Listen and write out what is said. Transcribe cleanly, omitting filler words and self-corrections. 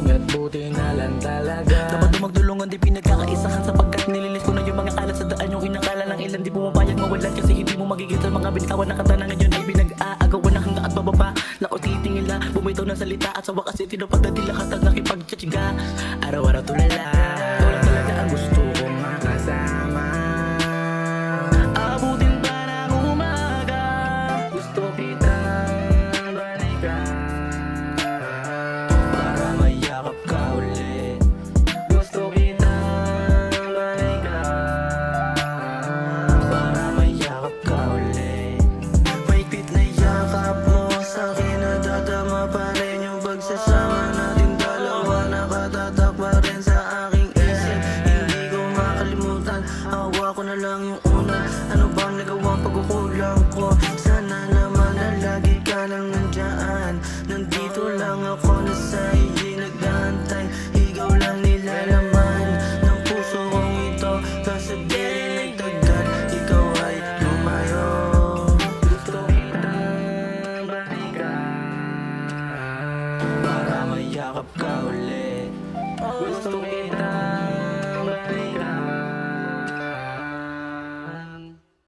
at buti na lang talaga. Dapat magdulungan di pinagkakaisahan, sapagkat nililis ko na yung mga kalat sa daan. Yung inakala ng ilan di pumapayag mawalan, kasi hindi mo magigit sa mga binitawan na kanta na ngayon ay pinag-aagawan na hanggang at bababa. Lako titingin la, bumitaw ng salita at sa wakas itinupad na lahat ang nakipagtsatsiga. Araw-araw tulala, Walang talaga ang gusto kong makasama. abutin pa ng umaga. Gusto kitang balikan Para mayakap ka ulit. Gusto kitang balikan Para mayakap ka ulit. Mahigpit na yakap mo sa akin, nadadama pa rin